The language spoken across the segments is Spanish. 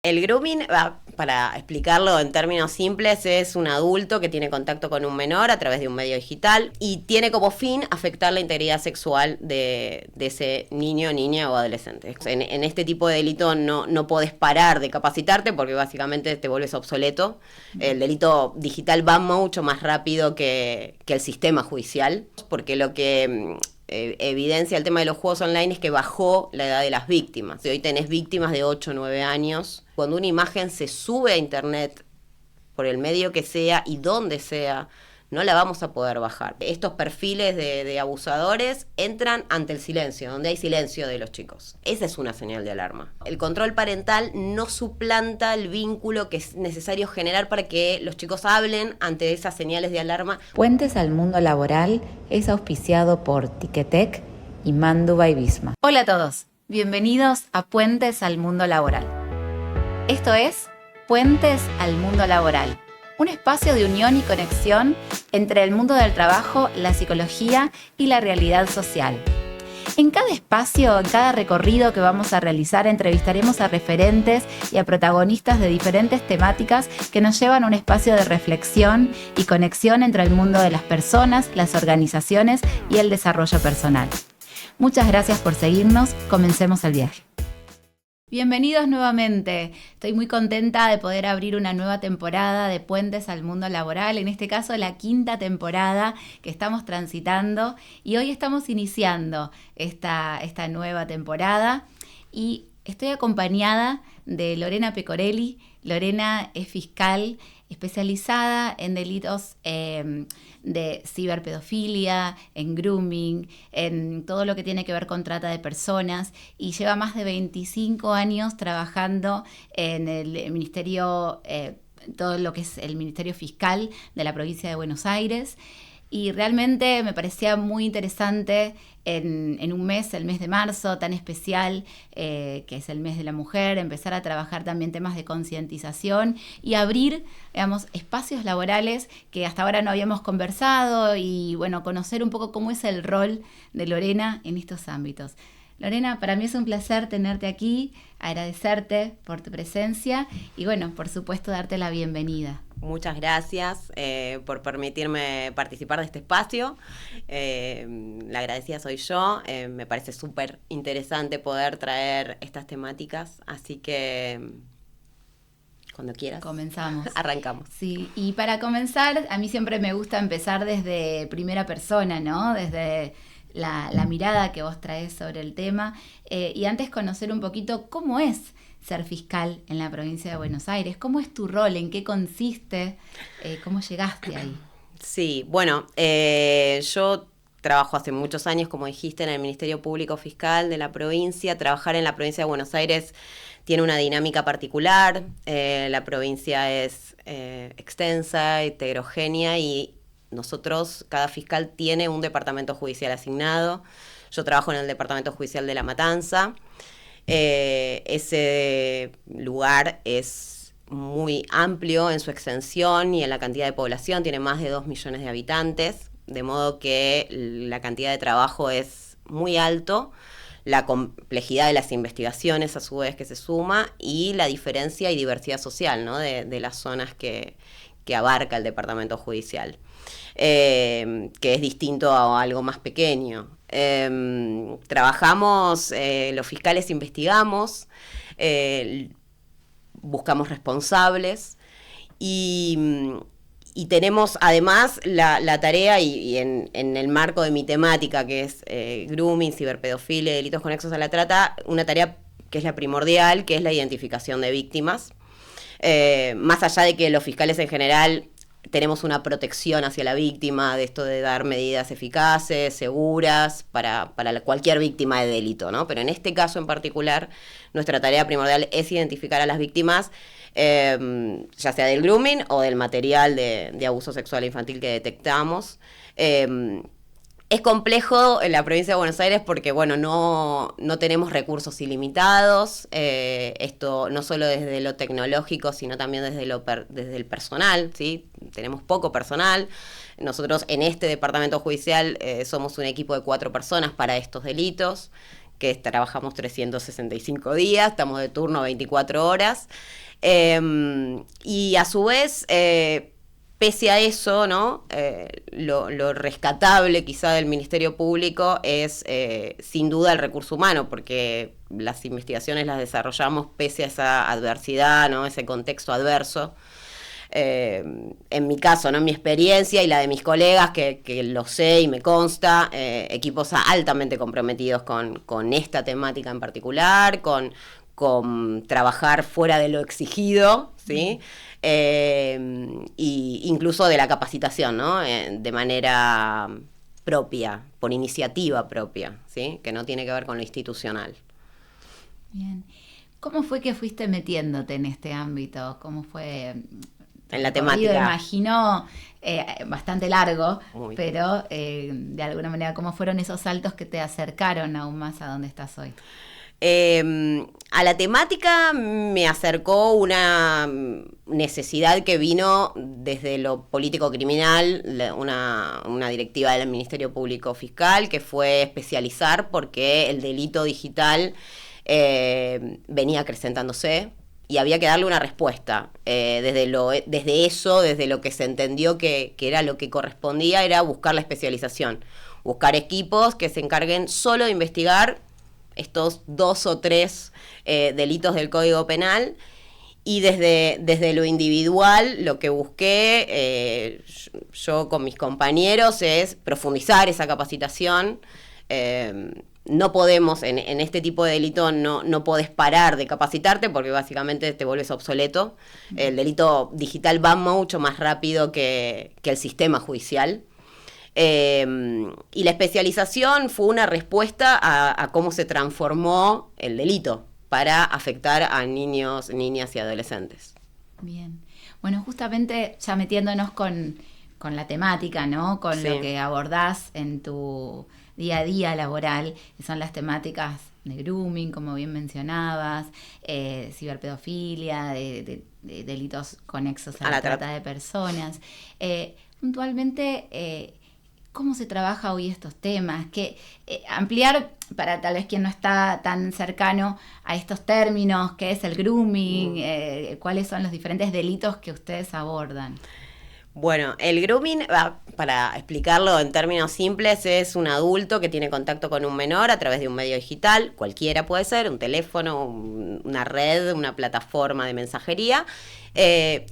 El grooming, para explicarlo en términos simples, es un adulto que tiene contacto con un menor a través de un medio digital y tiene como fin afectar la integridad sexual de ese niño, niña o adolescente. En este tipo de delito no podés parar de capacitarte porque básicamente te vuelves obsoleto. El delito digital va mucho más rápido que el sistema judicial, porque lo que evidencia el tema de los juegos online es que bajó la edad de las víctimas. Hoy tenés víctimas de 8 o 9 años. Cuando una imagen se sube a internet, por el medio que sea y donde sea, no la vamos a poder bajar. Estos perfiles de abusadores entran ante el silencio, donde hay silencio de los chicos. Esa es una señal de alarma. El control parental no suplanta el vínculo que es necesario generar para que los chicos hablen ante esas señales de alarma. Puentes al mundo laboral es auspiciado por Ticketek y Mandu by Visma. Hola a todos, bienvenidos a Puentes al mundo laboral. Esto es Puentes al mundo laboral, un espacio de unión y conexión entre el mundo del trabajo, la psicología y la realidad social. En cada espacio, en cada recorrido que vamos a realizar, entrevistaremos a referentes y a protagonistas de diferentes temáticas que nos llevan a un espacio de reflexión y conexión entre el mundo de las personas, las organizaciones y el desarrollo personal. Muchas gracias por seguirnos, comencemos el viaje. Bienvenidos nuevamente. Estoy muy contenta de poder abrir una nueva temporada de Puentes al mundo laboral, en este caso la 5ª temporada que estamos transitando y hoy estamos iniciando esta nueva temporada y estoy acompañada de Lorena Pecorelli. Lorena es fiscal especializada en delitos de ciberpedofilia, en grooming, en todo lo que tiene que ver con trata de personas y lleva más de 25 años trabajando en el ministerio, todo lo que es el Ministerio Fiscal de la provincia de Buenos Aires. Y realmente me parecía muy interesante en un mes, el mes de marzo, tan especial, que es el mes de la mujer, empezar a trabajar también temas de concientización y abrir, digamos, espacios laborales que hasta ahora no habíamos conversado y, bueno, conocer un poco cómo es el rol de Lorena en estos ámbitos. Lorena, para mí es un placer tenerte aquí, agradecerte por tu presencia y, bueno, por supuesto, darte la bienvenida. Muchas gracias por permitirme participar de este espacio. La agradecida soy yo. Me parece súper interesante poder traer estas temáticas, así que cuando quieras. Comenzamos. Arrancamos. Sí, y para comenzar, a mí siempre me gusta empezar desde primera persona, ¿no? Desde la mirada que vos traes sobre el tema y antes conocer un poquito cómo es ser fiscal en la provincia de Buenos Aires. ¿Cómo es tu rol? ¿En qué consiste? ¿Cómo llegaste ahí? Sí, bueno, yo trabajo hace muchos años, como dijiste, en el Ministerio Público Fiscal de la provincia. Trabajar en la provincia de Buenos Aires tiene una dinámica particular. La provincia es extensa, heterogénea y nosotros, cada fiscal tiene un departamento judicial asignado. Yo trabajo en el Departamento Judicial de La Matanza. Ese lugar es muy amplio en su extensión y en la cantidad de población, tiene más de 2 millones de habitantes, de modo que la cantidad de trabajo es muy alto, la complejidad de las investigaciones a su vez que se suma y la diferencia y diversidad social, ¿no? de las zonas que abarca el departamento judicial, que es distinto a algo más pequeño. Trabajamos, los fiscales investigamos, buscamos responsables y tenemos además la tarea y en el marco de mi temática que es grooming, ciberpedofilia, delitos conexos a la trata, una tarea que es la primordial, que es la identificación de víctimas. Más allá de que los fiscales en general tenemos una protección hacia la víctima, de esto de dar medidas eficaces, seguras, para cualquier víctima de delito, ¿no? Pero en este caso en particular, nuestra tarea primordial es identificar a las víctimas, ya sea del grooming o del material de abuso sexual infantil que detectamos. Es complejo en la provincia de Buenos Aires porque, bueno, no tenemos recursos ilimitados, esto no solo desde lo tecnológico, sino también desde el personal, ¿sí? Tenemos poco personal. Nosotros en este departamento judicial somos un equipo de 4 personas para estos delitos, que trabajamos 365 días, estamos de turno 24 horas. Y a su vez, pese a eso, ¿no? Lo rescatable quizá del Ministerio Público es sin duda el recurso humano, porque las investigaciones las desarrollamos pese a esa adversidad, ¿no? Ese contexto adverso. En mi caso, ¿no? En mi experiencia y la de mis colegas, que lo sé y me consta, equipos altamente comprometidos con esta temática en particular, con trabajar fuera de lo exigido, ¿sí? Y incluso de la capacitación, ¿no? De manera propia, por iniciativa propia, ¿sí? Que no tiene que ver con lo institucional. Bien. ¿Cómo fue que fuiste metiéndote en este ámbito? ¿Cómo fue? En la temática. Imagino bastante largo, Muy. pero de alguna manera, ¿cómo fueron esos saltos que te acercaron aún más a donde estás hoy? A la temática me acercó una necesidad que vino desde lo político-criminal, una directiva del Ministerio Público Fiscal, que fue especializar porque el delito digital venía acrecentándose y había que darle una respuesta. Desde lo que se entendió que era lo que correspondía, era buscar la especialización, buscar equipos que se encarguen solo de investigar estos 2 o 3 delitos del Código Penal, y desde lo individual lo que busqué yo con mis compañeros es profundizar esa capacitación. No podemos, en este tipo de delito no podés parar de capacitarte porque básicamente te vuelves obsoleto. El delito digital va mucho más rápido que el sistema judicial. Y la especialización fue una respuesta a cómo se transformó el delito para afectar a niños, niñas y adolescentes. Bien. Bueno, justamente ya metiéndonos con la temática, ¿no? Con lo que abordás en tu día a día laboral, que son las temáticas de grooming, como bien mencionabas, ciberpedofilia, de delitos conexos a la trata de personas. Puntualmente, ¿cómo se trabaja hoy estos temas? Ampliar para tal vez quien no está tan cercano a estos términos, ¿qué es el grooming? ¿Cuáles son los diferentes delitos que ustedes abordan? Bueno, el grooming, para explicarlo en términos simples, es un adulto que tiene contacto con un menor a través de un medio digital, cualquiera puede ser, un teléfono, una red, una plataforma de mensajería,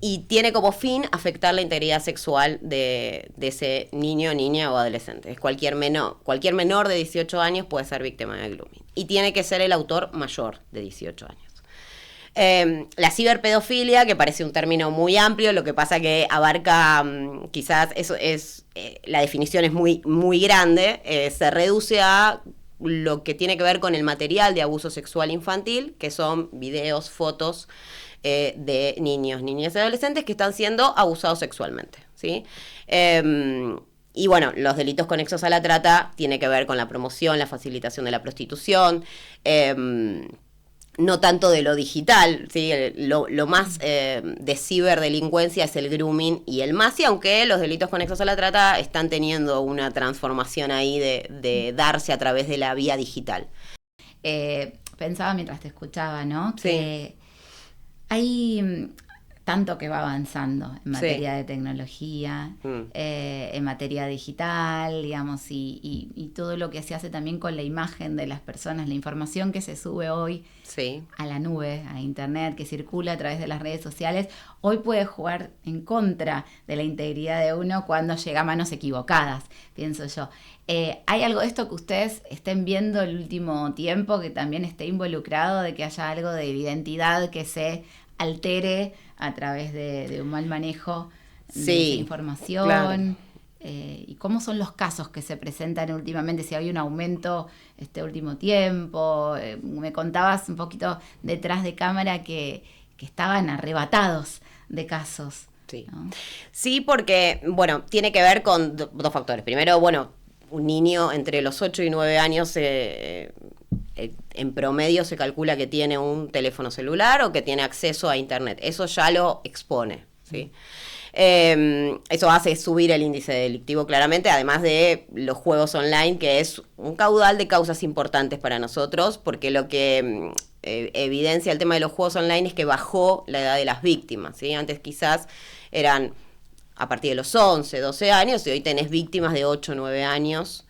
y tiene como fin afectar la integridad sexual de ese niño, niña o adolescente. Es cualquier menor de 18 años puede ser víctima de grooming. Y tiene que ser el autor mayor de 18 años. La ciberpedofilia, que parece un término muy amplio, lo que pasa que abarca, quizás eso es, la definición es muy, muy grande, se reduce a lo que tiene que ver con el material de abuso sexual infantil, que son videos, fotos de niños, niñas y adolescentes que están siendo abusados sexualmente, ¿sí? Y bueno, los delitos conexos a la trata tiene que ver con la promoción, la facilitación de la prostitución, no tanto de lo digital, ¿sí? Lo más de ciberdelincuencia es el grooming y el MASI, aunque los delitos conexos a la trata están teniendo una transformación ahí de darse a través de la vía digital. Pensaba mientras te escuchaba, ¿no? Que hay tanto que va avanzando en materia de tecnología, en materia digital, digamos, y todo lo que se hace también con la imagen de las personas, la información que se sube hoy a la nube, a internet, que circula a través de las redes sociales, hoy puede jugar en contra de la integridad de uno cuando llega a manos equivocadas, pienso yo. ¿Hay algo de esto que ustedes estén viendo el último tiempo que también esté involucrado, de que haya algo de identidad que se altere a través de un mal manejo de esa información? Claro. ¿Y cómo son los casos que se presentan últimamente? Si hay un aumento este último tiempo. Me contabas un poquito detrás de cámara que estaban arrebatados de casos. Sí, ¿no? Sí, porque, bueno, tiene que ver con dos factores. Primero, bueno, un niño entre los 8 y 9 años en promedio se calcula que tiene un teléfono celular o que tiene acceso a internet. Eso ya lo expone, ¿sí? Eso hace subir el índice delictivo claramente, además de los juegos online, que es un caudal de causas importantes para nosotros, porque lo que evidencia el tema de los juegos online es que bajó la edad de las víctimas, ¿sí? Antes quizás eran a partir de los 11, 12 años, y hoy tenés víctimas de 8, 9 años,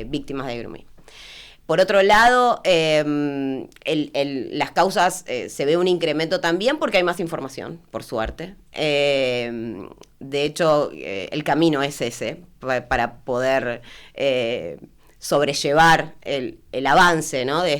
víctimas de grooming. Por otro lado, las causas, se ve un incremento también porque hay más información, por suerte. De hecho, el camino es ese, para poder sobrellevar el avance, ¿no? de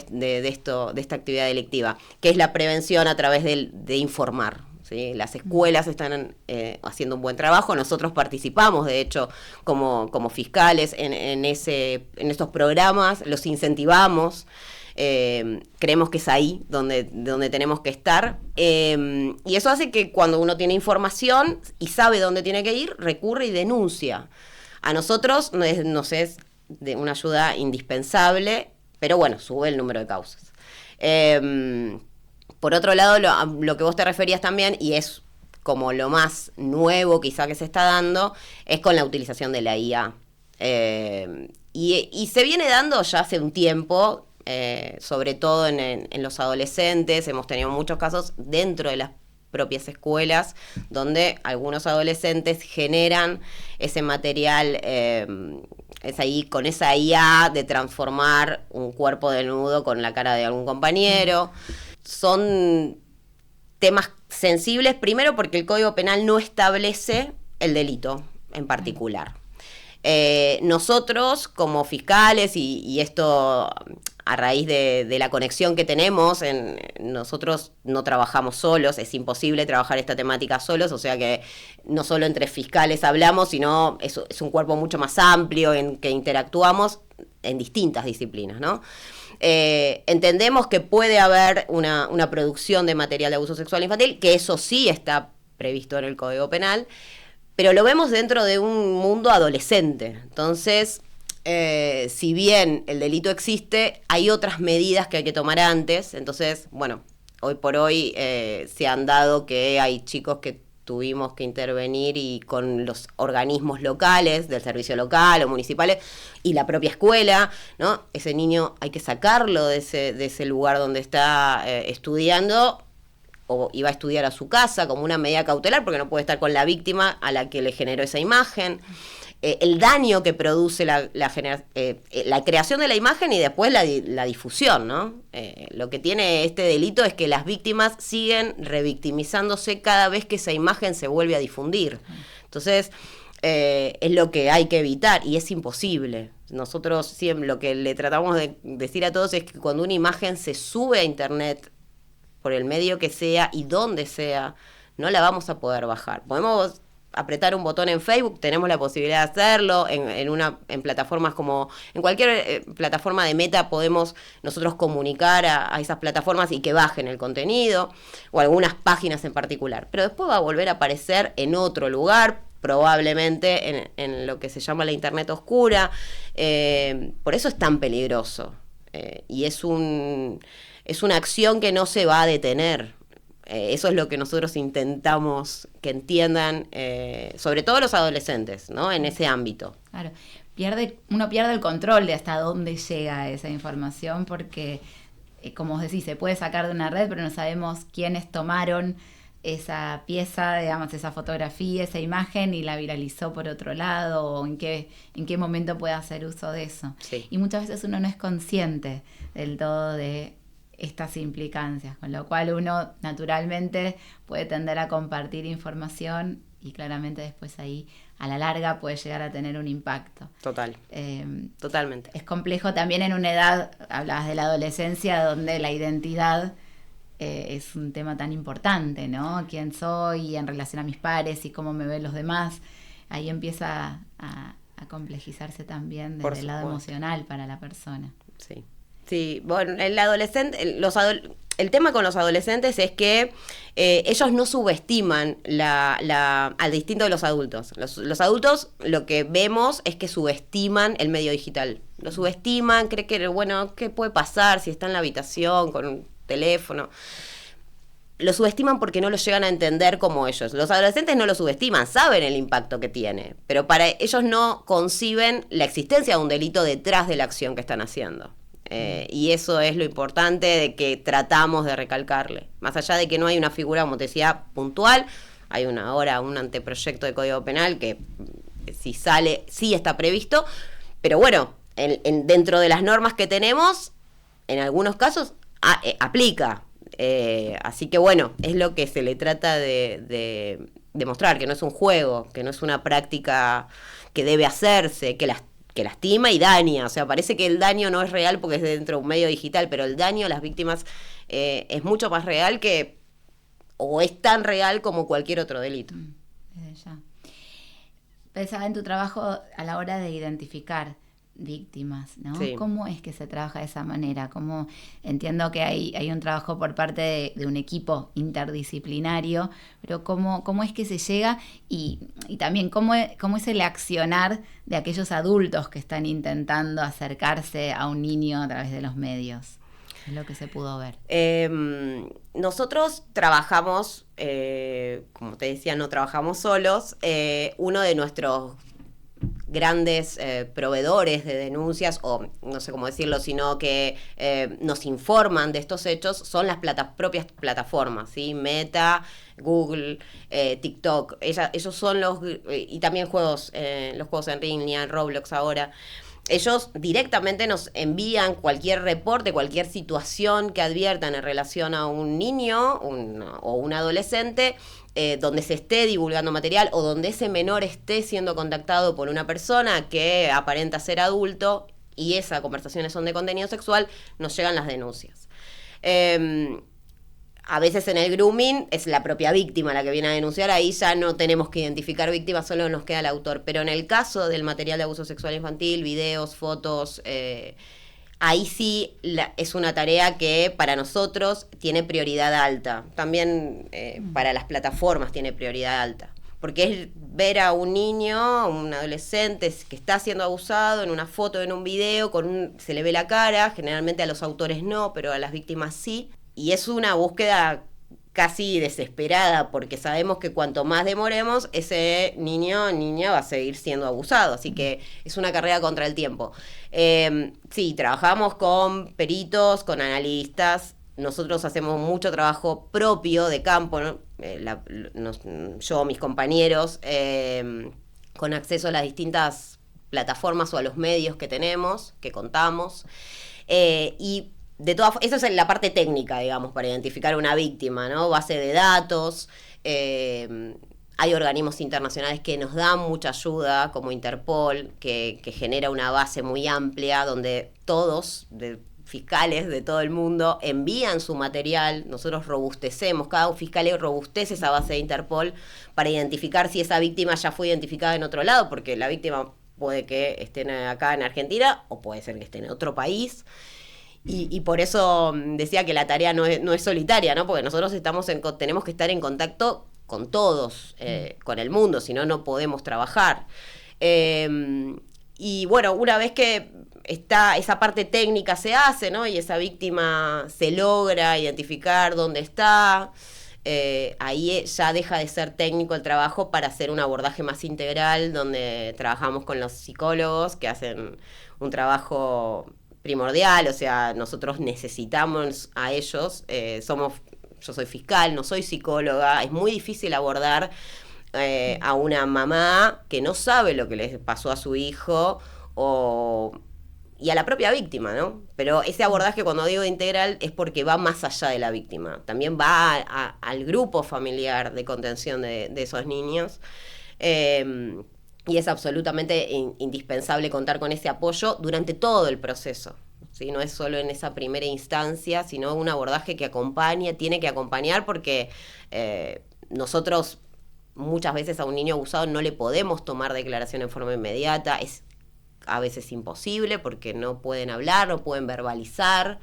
esta actividad delictiva, que es la prevención a través de informar. ¿Sí? Las escuelas están haciendo un buen trabajo, nosotros participamos, de hecho, como fiscales en estos programas, los incentivamos, creemos que es ahí donde tenemos que estar, y eso hace que cuando uno tiene información y sabe dónde tiene que ir, recurre y denuncia. A nosotros nos es de una ayuda indispensable, pero bueno, sube el número de causas. Por otro lado, lo que vos te referías también, y es como lo más nuevo quizá que se está dando, es con la utilización de la IA. Y se viene dando ya hace un tiempo, sobre todo en los adolescentes. Hemos tenido muchos casos dentro de las propias escuelas, donde algunos adolescentes generan ese material, con esa IA de transformar un cuerpo desnudo con la cara de algún compañero. Son temas sensibles, primero porque el Código Penal no establece el delito en particular. Nosotros, como fiscales, y esto a raíz de la conexión que tenemos, nosotros no trabajamos solos, es imposible trabajar esta temática solos, o sea que no solo entre fiscales hablamos, sino es un cuerpo mucho más amplio en que interactuamos en distintas disciplinas, ¿no? Entendemos que puede haber una producción de material de abuso sexual infantil, que eso sí está previsto en el Código Penal, pero lo vemos dentro de un mundo adolescente. Entonces, si bien el delito existe, hay otras medidas que hay que tomar antes. Entonces, bueno, hoy por hoy se han dado que hay chicos que tuvimos que intervenir y con los organismos locales, del servicio local o municipales, y la propia escuela, ¿no? Ese niño hay que sacarlo de ese lugar donde está estudiando, o iba a estudiar a su casa como una medida cautelar, porque no puede estar con la víctima a la que le generó esa imagen. El daño que produce la creación de la imagen y después la difusión, ¿no? Lo que tiene este delito es que las víctimas siguen revictimizándose cada vez que esa imagen se vuelve a difundir. Entonces, es lo que hay que evitar y es imposible. Nosotros siempre lo que le tratamos de decir a todos es que cuando una imagen se sube a internet, por el medio que sea y donde sea, no la vamos a poder bajar. Podemos apretar un botón en Facebook, tenemos la posibilidad de hacerlo, en plataformas como, en cualquier plataforma de Meta podemos nosotros comunicar a esas plataformas y que bajen el contenido, o algunas páginas en particular, pero después va a volver a aparecer en otro lugar, probablemente en lo que se llama la internet oscura. Por eso es tan peligroso, y es una acción que no se va a detener. Eso es lo que nosotros intentamos que entiendan, sobre todo los adolescentes, ¿no? En ese ámbito. Claro, uno pierde el control de hasta dónde llega esa información, porque, como os decís, se puede sacar de una red, pero no sabemos quiénes tomaron esa pieza, digamos, esa fotografía, esa imagen y la viralizó por otro lado, o en qué momento puede hacer uso de eso. Sí. Y muchas veces uno no es consciente del todo de estas implicancias, con lo cual uno naturalmente puede tender a compartir información y claramente después ahí a la larga puede llegar a tener un impacto. Totalmente. Es complejo también en una edad, hablabas de la adolescencia, donde la identidad es un tema tan importante, ¿no? ¿Quién soy en relación a mis pares y cómo me ven los demás? Ahí empieza a complejizarse también desde el lado emocional para la persona. Sí. Sí, bueno, el tema con los adolescentes es que ellos no subestiman al distinto de los adultos. Los adultos lo que vemos es que subestiman el medio digital. Lo subestiman, creen que, bueno, ¿qué puede pasar si está en la habitación con un teléfono? lo subestiman porque no lo llegan a entender como ellos. Los adolescentes no lo subestiman, saben el impacto que tiene, pero para ellos no conciben la existencia de un delito detrás de la acción que están haciendo. Y eso es lo importante de que tratamos de recalcarle. Más allá de que no hay una figura, como te decía, puntual, hay ahora un anteproyecto de Código Penal que si sale, sí está previsto, pero bueno, dentro de las normas que tenemos, en algunos casos aplica. Así que bueno, es lo que se le trata de demostrar, que no es un juego, que no es una práctica que debe hacerse, que lastima y daña. O sea, parece que el daño no es real porque es dentro de un medio digital, pero el daño a las víctimas es mucho más real o es tan real como cualquier otro delito. Desde ya. Pensaba en tu trabajo a la hora de identificar víctimas, ¿no? Sí. ¿Cómo es que se trabaja de esa manera? ¿Cómo? Entiendo que hay un trabajo por parte de un equipo interdisciplinario, pero ¿cómo es que se llega? Y también, ¿cómo es el accionar de aquellos adultos que están intentando acercarse a un niño a través de los medios? Es lo que se pudo ver. Nosotros trabajamos, como te decía, no trabajamos solos. Uno de nuestros grandes proveedores de denuncias, o no sé cómo decirlo, sino que nos informan de estos hechos, son las propias plataformas, ¿sí? Meta, Google, TikTok, ellos son y también los juegos en línea, Roblox ahora. Ellos directamente nos envían cualquier reporte, cualquier situación que adviertan en relación a un niño o un adolescente, donde se esté divulgando material o donde ese menor esté siendo contactado por una persona que aparenta ser adulto y esas conversaciones son de contenido sexual, nos llegan las denuncias. A veces en el grooming es la propia víctima la que viene a denunciar, ahí ya no tenemos que identificar víctimas, solo nos queda el autor. Pero en el caso del material de abuso sexual infantil, videos, fotos, ahí sí es una tarea que para nosotros tiene prioridad alta. También para las plataformas tiene prioridad alta. Porque es ver a un niño, un adolescente que está siendo abusado en una foto, en un video, se le ve la cara, generalmente a los autores no, pero a las víctimas sí. Y es una búsqueda casi desesperada, porque sabemos que cuanto más demoremos, ese niño o niña va a seguir siendo abusado. Así que es una carrera contra el tiempo. Sí, trabajamos con peritos, con analistas. Nosotros hacemos mucho trabajo propio de campo, ¿no? Yo, mis compañeros, con acceso a las distintas plataformas o a los medios que tenemos, que contamos. Y esa es la parte técnica, digamos, para identificar una víctima, ¿no? Base de datos. Hay organismos internacionales que nos dan mucha ayuda, como Interpol, que genera una base muy amplia donde todos, fiscales de todo el mundo, envían su material. Nosotros robustecemos, cada fiscal robustece esa base de Interpol para identificar si esa víctima ya fue identificada en otro lado, porque la víctima puede que esté acá en Argentina o puede ser que esté en otro país. Y por eso decía que la tarea no es solitaria, ¿no? Porque nosotros tenemos que estar en contacto con todos, con el mundo, si no, no podemos trabajar. Y bueno, una vez que esa parte técnica se hace, ¿no? Y esa víctima se logra identificar dónde está, ahí ya deja de ser técnico el trabajo para hacer un abordaje más integral, donde trabajamos con los psicólogos que hacen un trabajo primordial. O sea, nosotros necesitamos a ellos. Yo soy fiscal, no soy psicóloga. Es muy difícil abordar a una mamá que no sabe lo que le pasó a su hijo y a la propia víctima, ¿no? Pero ese abordaje, cuando digo integral, es porque va más allá de la víctima. También va al grupo familiar de contención de esos niños. Y es absolutamente indispensable contar con ese apoyo durante todo el proceso, ¿sí? No es solo en esa primera instancia, sino un abordaje que tiene que acompañar, porque nosotros muchas veces a un niño abusado no le podemos tomar declaración en forma inmediata. Es a veces imposible porque no pueden hablar, no pueden verbalizar,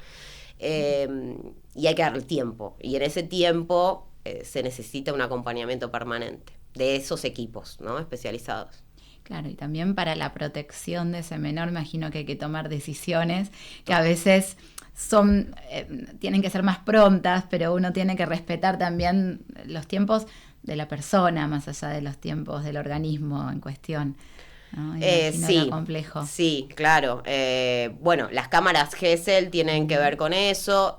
y hay que darle tiempo. Y en ese tiempo se necesita un acompañamiento permanente de esos equipos, ¿no? Especializados. Claro, y también para la protección de ese menor, imagino que hay que tomar decisiones que a veces tienen que ser más prontas, pero uno tiene que respetar también los tiempos de la persona, más allá de los tiempos del organismo en cuestión, ¿no? Sí, lo complejo. Sí, claro. Bueno, las cámaras Gesell tienen que ver con eso.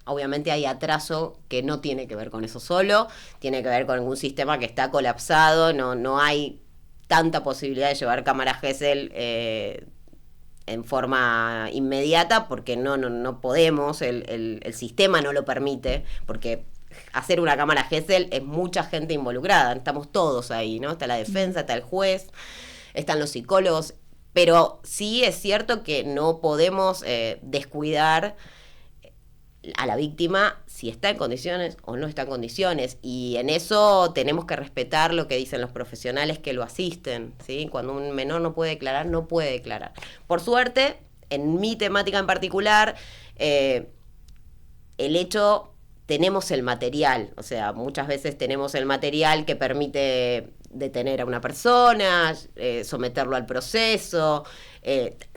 Obviamente hay atraso que no tiene que ver con eso solo, tiene que ver con un sistema que está colapsado, no hay tanta posibilidad de llevar cámaras Gesell en forma inmediata porque no podemos, el sistema no lo permite, porque hacer una cámara Gesell es mucha gente involucrada, estamos todos ahí, ¿no? Está la defensa, está el juez, están los psicólogos, pero sí es cierto que no podemos descuidar a la víctima si está en condiciones o no está en condiciones, y en eso tenemos que respetar lo que dicen los profesionales que lo asisten, ¿sí? Cuando un menor no puede declarar, no puede declarar. Por suerte, en mi temática en particular, el hecho, tenemos el material, o sea, muchas veces tenemos el material que permite detener a una persona, someterlo al proceso,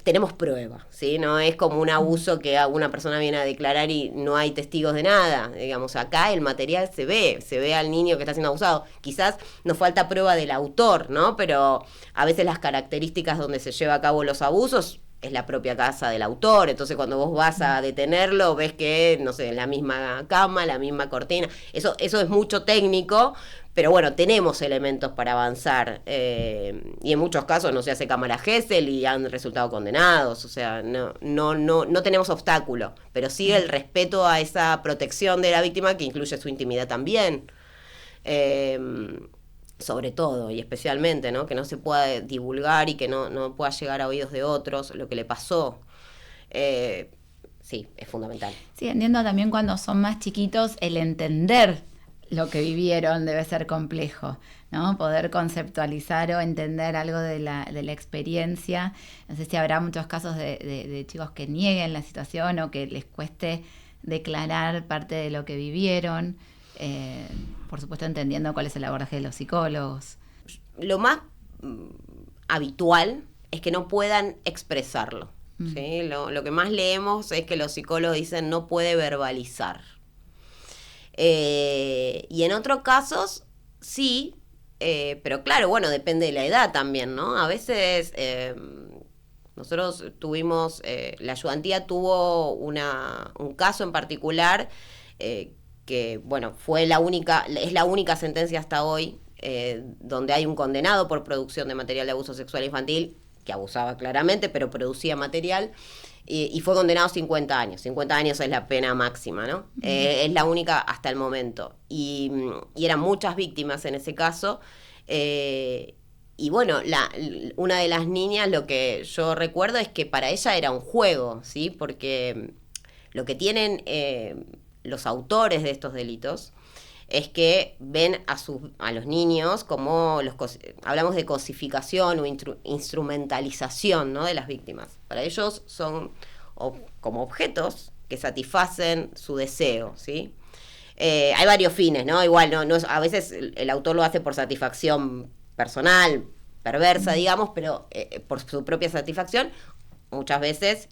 tenemos prueba, ¿sí? No es como un abuso que una persona viene a declarar y no hay testigos de nada. Digamos, acá el material se ve al niño que está siendo abusado. Quizás nos falta prueba del autor, ¿no? Pero a veces las características donde se lleva a cabo los abusos es la propia casa del autor, entonces cuando vos vas a detenerlo ves que, no sé, la misma cama, la misma cortina, eso es mucho técnico, pero bueno, tenemos elementos para avanzar, y en muchos casos no se hace cámara Gesell y han resultado condenados, o sea, no tenemos obstáculo, pero sí el respeto a esa protección de la víctima que incluye su intimidad también. Sobre todo y especialmente, ¿no? Que no se pueda divulgar y que no pueda llegar a oídos de otros lo que le pasó. Sí, es fundamental. Sí, entiendo también cuando son más chiquitos el entender lo que vivieron debe ser complejo, ¿no? Poder conceptualizar o entender algo de la experiencia. No sé si habrá muchos casos de chicos que nieguen la situación o que les cueste declarar parte de lo que vivieron. Por supuesto entendiendo cuál es el abordaje de los psicólogos. Lo más habitual es que no puedan expresarlo, ¿sí? Lo que más leemos es que los psicólogos dicen no puede verbalizar, y en otros casos sí, pero claro, bueno, depende de la edad también, ¿no? A veces nosotros tuvimos, la ayudantía tuvo un caso en particular que, bueno, es la única sentencia hasta hoy donde hay un condenado por producción de material de abuso sexual infantil, que abusaba claramente, pero producía material, y fue condenado a 50 años. 50 años es la pena máxima, ¿no? Es la única hasta el momento. Y eran muchas víctimas en ese caso. Y bueno, una de las niñas, lo que yo recuerdo es que para ella era un juego, ¿sí? Porque lo que tienen los autores de estos delitos es que ven a los niños como hablamos de cosificación o instrumentalización, ¿no? De las víctimas. Para ellos son como objetos que satisfacen su deseo, ¿sí? Hay varios fines, ¿no? Igual no a veces el autor lo hace por satisfacción personal, perversa, digamos, pero por su propia satisfacción, muchas veces.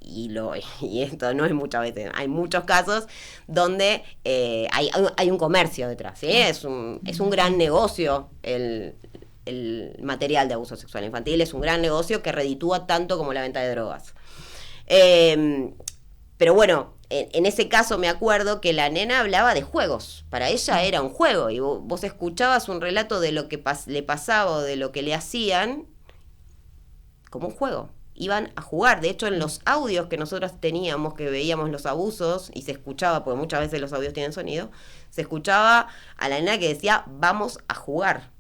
Y esto no es muchas veces, hay muchos casos donde hay un comercio detrás, ¿sí? Es un gran negocio el material de abuso sexual infantil, es un gran negocio que reditúa tanto como la venta de drogas. Pero bueno, en ese caso me acuerdo que la nena hablaba de juegos, para ella era un juego, y vos escuchabas un relato de lo que le pasaba o de lo que le hacían como un juego. Iban a jugar. De hecho, en los audios que nosotros teníamos, que veíamos los abusos, y se escuchaba, porque muchas veces los audios tienen sonido, se escuchaba a la nena que decía, vamos a jugar.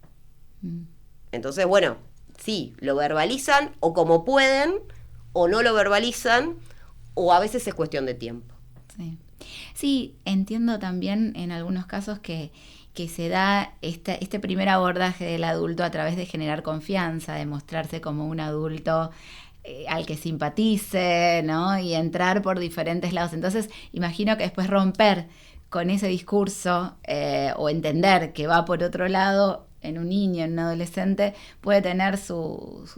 Entonces, bueno, sí, lo verbalizan, o como pueden, o no lo verbalizan, o a veces es cuestión de tiempo. Sí, entiendo también en algunos casos que se da este primer abordaje del adulto a través de generar confianza, de mostrarse como un adulto al que simpatice, ¿no? Y entrar por diferentes lados. Entonces, imagino que después romper con ese discurso o entender que va por otro lado en un niño, en un adolescente, puede tener su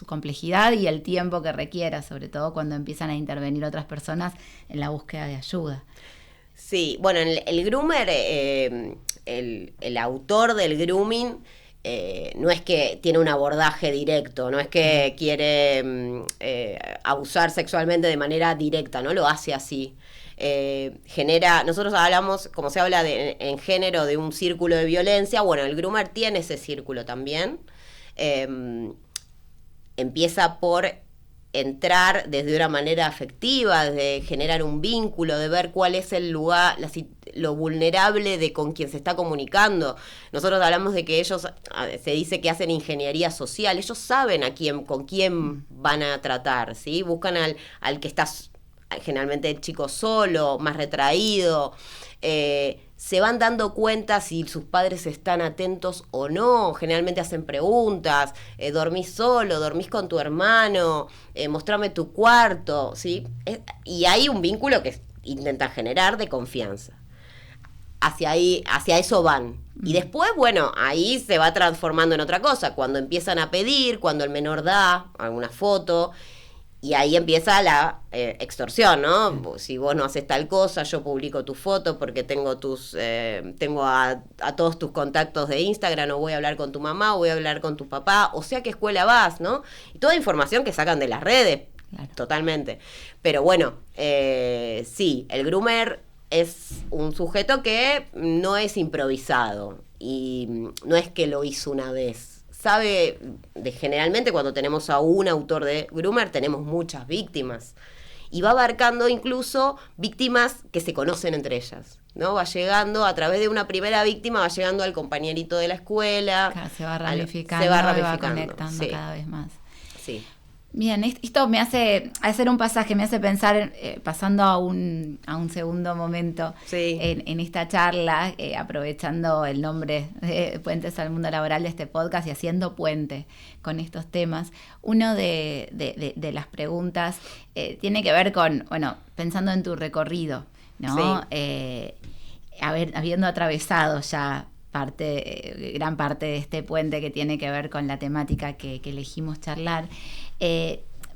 complejidad y el tiempo que requiera, sobre todo cuando empiezan a intervenir otras personas en la búsqueda de ayuda. Sí, bueno, el groomer, el autor del grooming, no es que tiene un abordaje directo, no es que quiere abusar sexualmente de manera directa, no lo hace así. Nosotros hablamos, como se habla en género, de un círculo de violencia. Bueno, el groomer tiene ese círculo también. Empieza por entrar desde una manera afectiva, de generar un vínculo, de ver cuál es el lugar, lo vulnerable de con quien se está comunicando. Nosotros hablamos de que ellos, se dice que hacen ingeniería social, ellos saben con quién van a tratar, ¿sí? Buscan al que está generalmente el chico solo, más retraído, se van dando cuenta si sus padres están atentos o no, generalmente hacen preguntas, ¿dormís solo? ¿Dormís con tu hermano? Mostrame tu cuarto, ¿sí? Y hay un vínculo que intentan generar de confianza. Hacia eso van. Y después, bueno, ahí se va transformando en otra cosa, cuando empiezan a pedir, cuando el menor da alguna foto. Y ahí empieza la extorsión, ¿no? Si vos no haces tal cosa, yo publico tu foto porque tengo a todos tus contactos de Instagram, o voy a hablar con tu mamá, o voy a hablar con tu papá, o sea, ¿qué escuela vas, no? Y toda información que sacan de las redes, claro. Totalmente. Pero bueno, sí, el groomer es un sujeto que no es improvisado y no es que lo hizo una vez. Sabe, generalmente cuando tenemos a un autor de groomer tenemos muchas víctimas y va abarcando incluso víctimas que se conocen entre ellas, ¿no? Va llegando a través de una primera víctima, va llegando al compañerito de la escuela. Claro, se va ramificando, y va conectando, sí, cada vez más. Sí. Bien, esto me hace hacer un pasaje, me hace pensar, pasando a un segundo momento, sí, en esta charla, aprovechando el nombre de Puentes al Mundo Laboral de este podcast y haciendo puente con estos temas. Uno de las preguntas tiene que ver con, bueno, pensando en tu recorrido, ¿no? Sí. Habiendo atravesado ya gran parte de este puente que tiene que ver con la temática que elegimos charlar,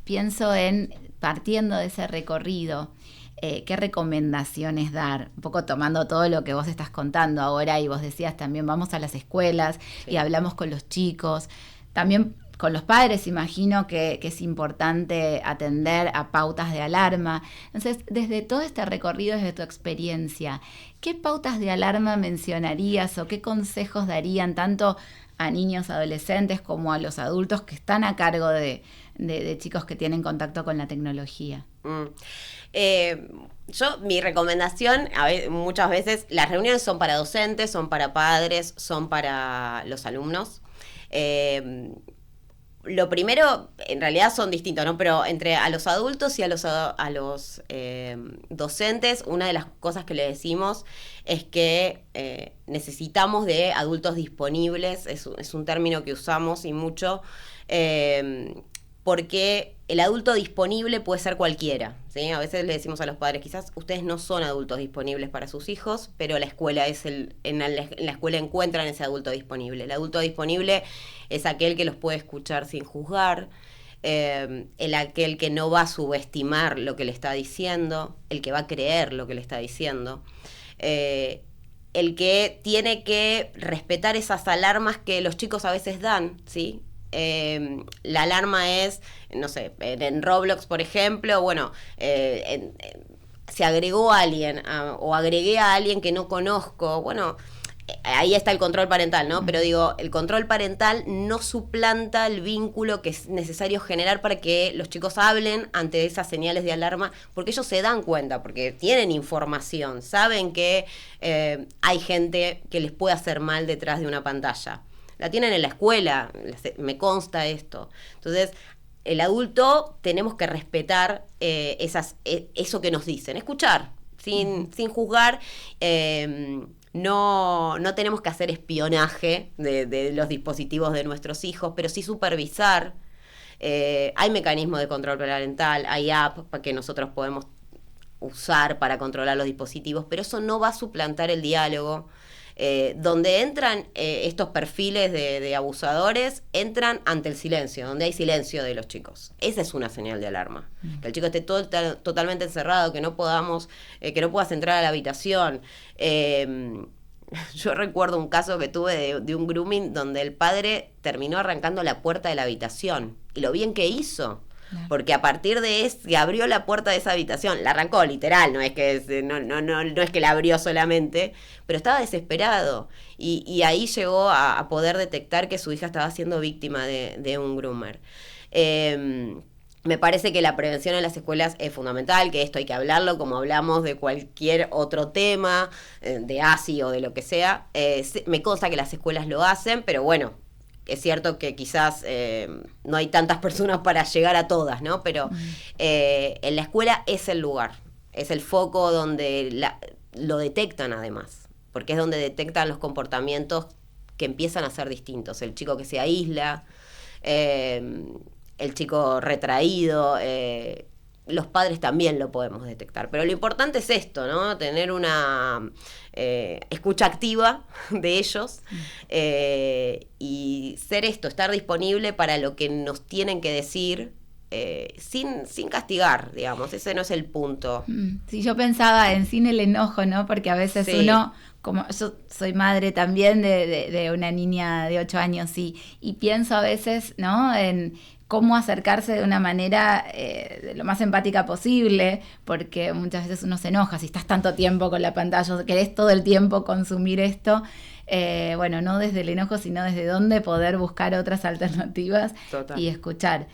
pienso en, partiendo de ese recorrido, qué recomendaciones dar, un poco tomando todo lo que vos estás contando ahora, y vos decías también vamos a las escuelas, sí, y hablamos con los chicos, también con los padres imagino que es importante atender a pautas de alarma. Entonces, desde todo este recorrido, desde tu experiencia, ¿qué pautas de alarma mencionarías o qué consejos darían tanto a niños, adolescentes, como a los adultos que están a cargo de chicos que tienen contacto con la tecnología? Mi recomendación, muchas veces las reuniones son para docentes, son para padres, son para los alumnos. Lo primero, en realidad son distintos, ¿no? Pero entre a los adultos y a los docentes, una de las cosas que le decimos es que necesitamos de adultos disponibles, es un término que usamos y mucho, porque el adulto disponible puede ser cualquiera, ¿sí? A veces le decimos a los padres, quizás ustedes no son adultos disponibles para sus hijos, pero la escuela en la escuela encuentran ese adulto disponible. El adulto disponible es aquel que los puede escuchar sin juzgar, aquel que no va a subestimar lo que le está diciendo, el que va a creer lo que le está diciendo, el que tiene que respetar esas alarmas que los chicos a veces dan, ¿sí? La alarma es, no sé, en Roblox, por ejemplo, bueno, se agregó a alguien o agregué a alguien que no conozco, bueno, ahí está el control parental, ¿no? Pero digo, el control parental no suplanta el vínculo que es necesario generar para que los chicos hablen ante esas señales de alarma, porque ellos se dan cuenta, porque tienen información, saben que hay gente que les puede hacer mal detrás de una pantalla. La tienen en la escuela, me consta esto. Entonces, el adulto tenemos que respetar eso que nos dicen, escuchar, sin juzgar. No tenemos que hacer espionaje de los dispositivos de nuestros hijos, pero sí supervisar. Hay mecanismos de control parental, hay apps que nosotros podemos usar para controlar los dispositivos, pero eso no va a suplantar el diálogo. Donde entran estos perfiles de abusadores, entran ante el silencio, donde hay silencio de los chicos. Esa es una señal de alarma. Que el chico esté totalmente encerrado, que no puedas entrar a la habitación. Yo recuerdo un caso que tuve de un grooming donde el padre terminó arrancando la puerta de la habitación. Y lo bien que hizo. Claro. Porque a partir de que abrió la puerta de esa habitación, la arrancó literal, no es que no es que la abrió solamente, pero estaba desesperado y ahí llegó a poder detectar que su hija estaba siendo víctima de un groomer. Me parece que la prevención en las escuelas es fundamental, que esto hay que hablarlo como hablamos de cualquier otro tema, de ASI o de lo que sea. Me consta que las escuelas lo hacen, pero bueno, es cierto que quizás no hay tantas personas para llegar a todas, ¿no? Pero en la escuela es el lugar, es el foco donde lo detectan además, porque es donde detectan los comportamientos que empiezan a ser distintos. El chico que se aísla, el chico retraído, los padres también lo podemos detectar. Pero lo importante es esto, ¿no? Tener una escucha activa de ellos y estar disponible para lo que nos tienen que decir sin castigar, digamos. Ese no es el punto. Sí, yo pensaba sin el enojo, ¿no? Porque a veces uno, como yo soy madre también de una niña de 8 años y pienso a veces, ¿no? En cómo acercarse de una manera lo más empática posible, porque muchas veces uno se enoja si estás tanto tiempo con la pantalla, querés todo el tiempo consumir esto. Bueno, no desde el enojo, sino desde dónde poder buscar otras alternativas. Total. Y escuchar.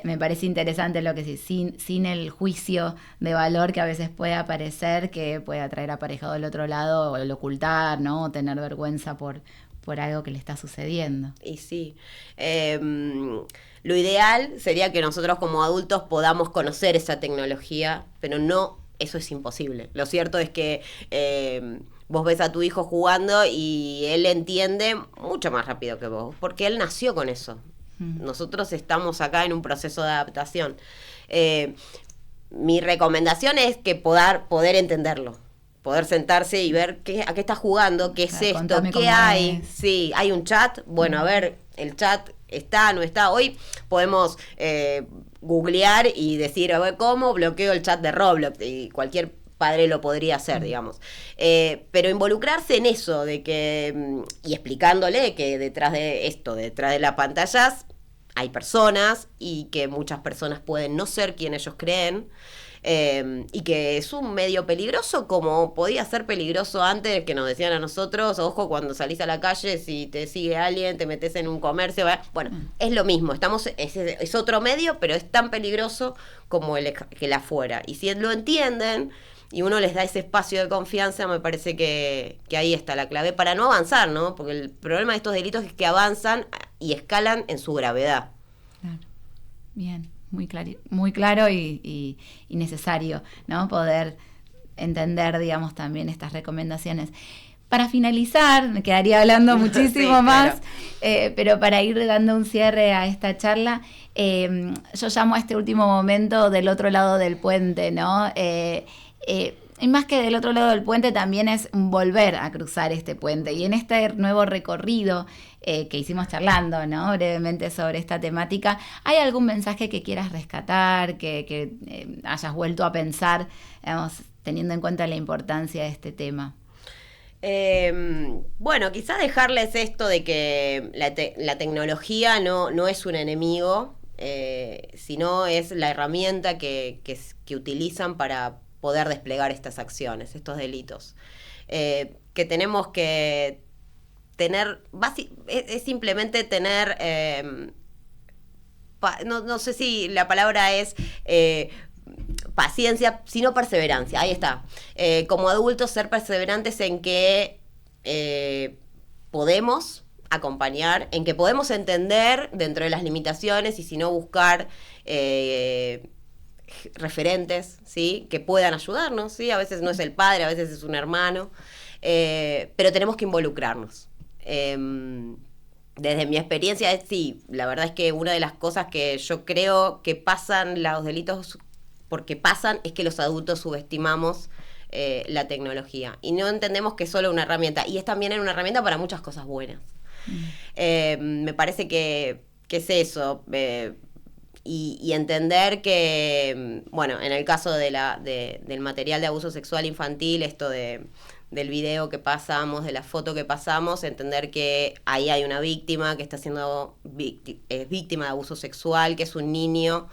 Me parece interesante lo que sí, sin el juicio de valor que a veces puede aparecer, que puede traer aparejado del otro lado, o el ocultar, ¿no? O tener vergüenza por algo que le está sucediendo. Y sí. Lo ideal sería que nosotros como adultos podamos conocer esa tecnología, pero no, eso es imposible. Lo cierto es que vos ves a tu hijo jugando y él entiende mucho más rápido que vos, porque él nació con eso. Nosotros estamos acá en un proceso de adaptación. Mi recomendación es que poder entenderlo, poder sentarse y ver a qué está jugando, qué es esto, qué hay. Sí, hay un chat, bueno, a ver, el chat está, no está. Hoy podemos googlear y decir, a ver, ¿cómo bloqueo el chat de Roblox? Y cualquier padre lo podría hacer, digamos. Pero involucrarse en eso, y explicándole que detrás de las pantallas, hay personas y que muchas personas pueden no ser quien ellos creen. Y que es un medio peligroso como podía ser peligroso antes, que nos decían a nosotros, ojo cuando salís a la calle, si te sigue alguien, te metes en un comercio, bueno, es lo mismo, es otro medio, pero es tan peligroso como que el afuera, y si lo entienden y uno les da ese espacio de confianza, me parece que ahí está la clave para no avanzar, ¿no? Porque el problema de estos delitos es que avanzan y escalan en su gravedad. Claro, bien. Muy claro y necesario, ¿no? Poder entender, digamos, también estas recomendaciones. Para finalizar, me quedaría hablando muchísimo más, pero para ir dando un cierre a esta charla, yo llamo a este último momento del otro lado del puente, ¿no? Y más que del otro lado del puente, también es volver a cruzar este puente. Y en este nuevo recorrido que hicimos charlando, ¿no? Brevemente sobre esta temática, ¿hay algún mensaje que quieras rescatar, que hayas vuelto a pensar, digamos, teniendo en cuenta la importancia de este tema? Bueno, quizás dejarles esto de que la tecnología no es un enemigo, sino es la herramienta que utilizan para poder desplegar estas acciones, estos delitos. Que tenemos que tener, es simplemente tener, no sé si la palabra es paciencia, sino perseverancia, ahí está. Como adultos ser perseverantes en que podemos acompañar, en que podemos entender dentro de las limitaciones y si no buscar referentes, ¿sí? Que puedan ayudarnos, ¿sí? A veces no es el padre, a veces es un hermano, pero tenemos que involucrarnos. Desde mi experiencia, sí, la verdad es que una de las cosas que yo creo que pasan los delitos porque pasan es que los adultos subestimamos la tecnología. Y no entendemos que es solo una herramienta. Y es también una herramienta para muchas cosas buenas. Me parece que es eso. Y entender que, bueno, en el caso del material de abuso sexual infantil, esto del video que pasamos, de la foto que pasamos, entender que ahí hay una víctima que está siendo víctima de abuso sexual, que es un niño,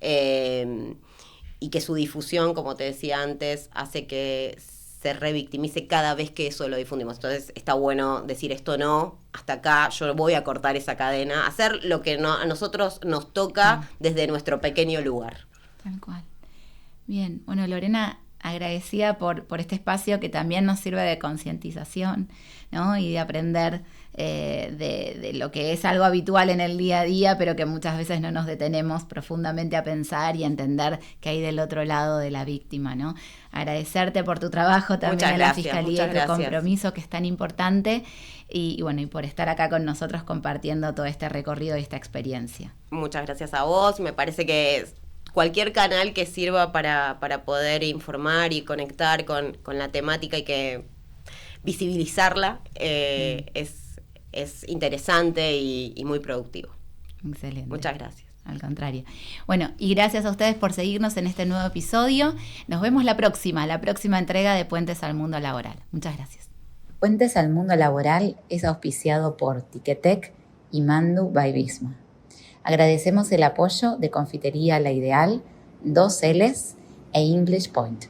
y que su difusión, como te decía antes, hace que se revictimice cada vez que eso lo difundimos. Entonces está bueno decir esto no, hasta acá, yo voy a cortar esa cadena, hacer lo que a nosotros nos toca desde nuestro pequeño lugar. Tal cual. Bien, bueno, Lorena, agradecida por este espacio que también nos sirve de concientización, ¿no? Y de aprender de lo que es algo habitual en el día a día, pero que muchas veces no nos detenemos profundamente a pensar y a entender que hay del otro lado de la víctima, ¿no? Agradecerte por tu trabajo también en la Fiscalía y tu compromiso, que es tan importante, y bueno, y por estar acá con nosotros compartiendo todo este recorrido y esta experiencia. Muchas gracias a vos. Me parece que cualquier canal que sirva para poder informar y conectar con la temática y que visibilizarla es interesante y muy productivo. Excelente. Muchas gracias. Al contrario. Bueno, y gracias a ustedes por seguirnos en este nuevo episodio. Nos vemos la próxima entrega de Puentes al Mundo Laboral. Muchas gracias. Puentes al Mundo Laboral es auspiciado por Ticketek y Mandu by Visma. Agradecemos el apoyo de Confitería La Ideal, 2Ls e English Point.